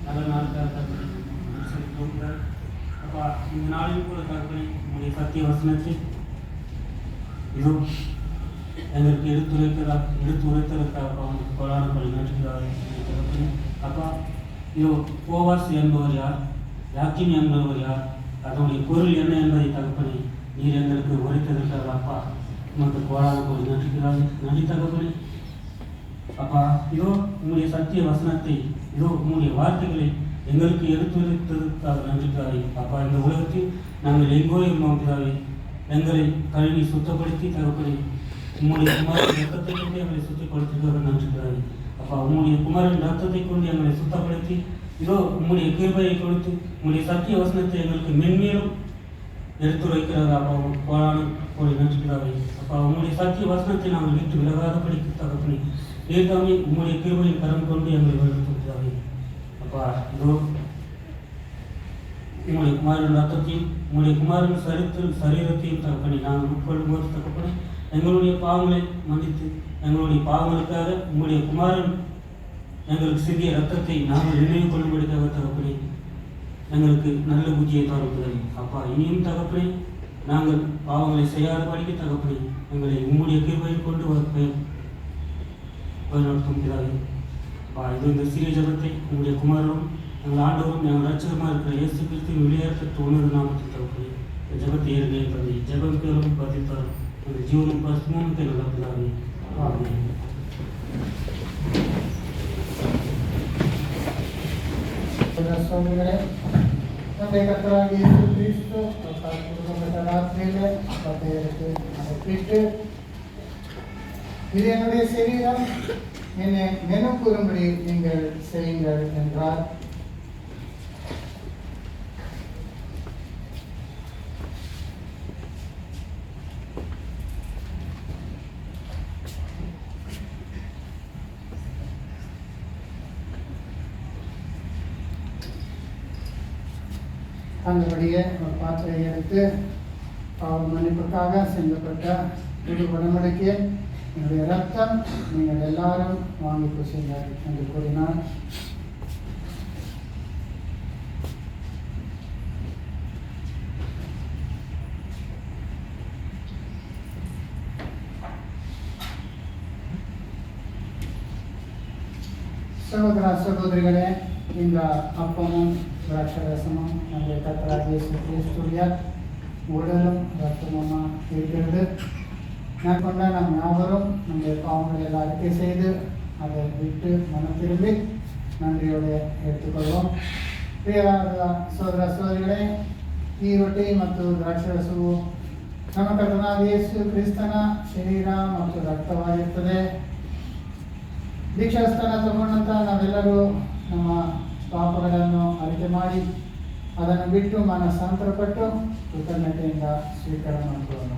நல்ல நாளுக்காக தகப்பனே செலுத்துகிறார். அப்பா, இந்த நாளில் கூட தகப்பனே உங்களுடைய சத்திய வசனத்தை இதோ எங்களுக்கு எடுத்துரைத்ததற்காக அவங்களுக்கு கொடான படி நன்றிகளாக தகப்பனே. அப்பா, இதோ போவாஸ் என்பவர் யார், யாக்கின் என்பவர் யார், அதனுடைய பொருள் என்ன என்பதை தகப்பனே நீர் எங்களுக்கு உரைத்ததற்காக அப்பா உமக்கு கோடான படி நன்றிகளாக நன்றி தகப்பனே. அப்பா, இதோ உங்களுடைய சத்திய வசனத்தை, இதோ உங்களுடைய வார்த்தைகளை எங்களுக்கு எடுத்துரைத்ததற்காக நன்றிக்காக அப்பா. இந்த உலகத்தில் நாங்கள் எங்கோ இருந்தோம் பிதாவே, எங்களை கழுவி சுத்தப்படுத்தி தகப்பனே உங்களுடைய குமாரன் ரத்தத்தை கொண்டு எங்களை சுத்தப்படுத்துவதாக நன்றிக்காக அப்பா. உங்களுடைய குமாரன் ரத்தத்தை கொண்டு எங்களை சுத்தப்படுத்தி இதோ உங்களுடைய கிருபையை கொடுத்து உங்களுடைய சத்திய வசனத்தை எங்களுக்கு மென்மேலும் எடுத்துரைக்கிறார் அப்பா. கோடான ஒரு நன்றிக்காக அப்பா. உங்களுடைய சத்திய வசனத்தை நாங்கள் விட்டு விலகாதபடி தகப்பனே ஏற்காமே உங்களுடைய கிருபையின் கரம் கொண்டு எங்களை வழிநடத்துகிறார்கள் அப்பா. இதோ உங்களுடைய குமாரன் ரத்தத்தையும் உங்களுடைய குமாரன் சரீரத்தையும் தகப்பனே நாங்கள் உட்கொள்ளும் போது தகப்பனே எங்களுடைய பாவங்களை மன்னித்து எங்களுடைய பாவங்களுக்காக உங்களுடைய குமாரன் எங்களுக்கு சிறிய ரத்தத்தை நாங்கள் நினைவு கொள்ளும்படிக்காக தகப்பனே எங்களுக்கு நல்ல புத்தியை தருகிறது அப்பா. இனியும் தகப்பனே நாங்கள் பாவங்களை செய்யாதபடிக்கு தகப்பனே எங்களை உங்களுடைய கிருபையை கொண்டு வழிநடத்தும் பிதாவே அப்பா. இது இந்த சிறிய ஜபத்தை உங்களுடைய குமாரனும் எங்கள் ஆண்டவரும் எங்கள் ரட்சகமாக இருக்கிற இயேசு கிறிஸ்துவின் விளையாட்டு உணர்வு நாமத்தில் தகப்பனே இந்த ஜபத்தை ஏற்கனவே தந்தை ஜபம் பேரும் பதித்தார் அந்த ஜீவனும் பசுமும் நல்ல பிதாவே ஆமென். நம்முடைய கர்த்தராகிய இயேசு கிறிஸ்து ராத்திரியிலே பத்தையருக்கு அனுப்பிட்டு இது என்னுடைய சரீரம், என்னை நினைவு கூறும்படி நீங்கள் செய்யுங்கள் என்றார். அந்தபடியே ஒரு பாத்திரை எடுத்து பாவ மன்னிப்புக்காக செஞ்சப்பட்ட புது உடன்படிக்கை என்னுடைய ரத்தம், நீங்கள் எல்லாரும் வாங்கி பூசுங்கள் என்று கூறினார். சகோதர சகோதரிகளே, இந்த அப்பமும் திராட்சரசமும் நம்முடைய கர்த்தராகிய இயேசு கிறிஸ்துவின் உடலும் ரத்தமுமா இருக்கிறது. மேற்கொண்ட நாம் யாவரும் நம்முடைய பாவங்களை எல்லாம் அறிக்கை செய்து அதை விட்டு மனம் திரும்பி நன்றியோடு எடுத்துக்கொள்வோம். ಪ್ರಿಯರಾದ ಸಹೋದರ ಸಹೋದರಿಗಳೇ, ಈ ರೊಟ್ಟಿ ಮತ್ತು ದ್ರಾಕ್ಷರಸವು ನಮ್ಮ ಕರ್ತನಾದ ಯೇಸು ಕ್ರಿಸ್ತನ ಶರೀರ ಮತ್ತು ರಕ್ತವಾಗಿರುತ್ತದೆ. ದೀಕ್ಷಾಸ್ಥಾನ ತಗೊಂಡಂತ ನಾವೆಲ್ಲರೂ ನಮ್ಮ ಪಾಪಗಳನ್ನು ಅರಿಕೆ ಮಾಡಿ ಅದನ್ನು ಬಿಟ್ಟು ಮನಸ್ಸಾಂತರಪಟ್ಟು ಕೃತಜ್ಞತೆಯಿಂದ ಸ್ವೀಕಾರ ಮಾಡಿಕೊಳ್ಳೋಣ.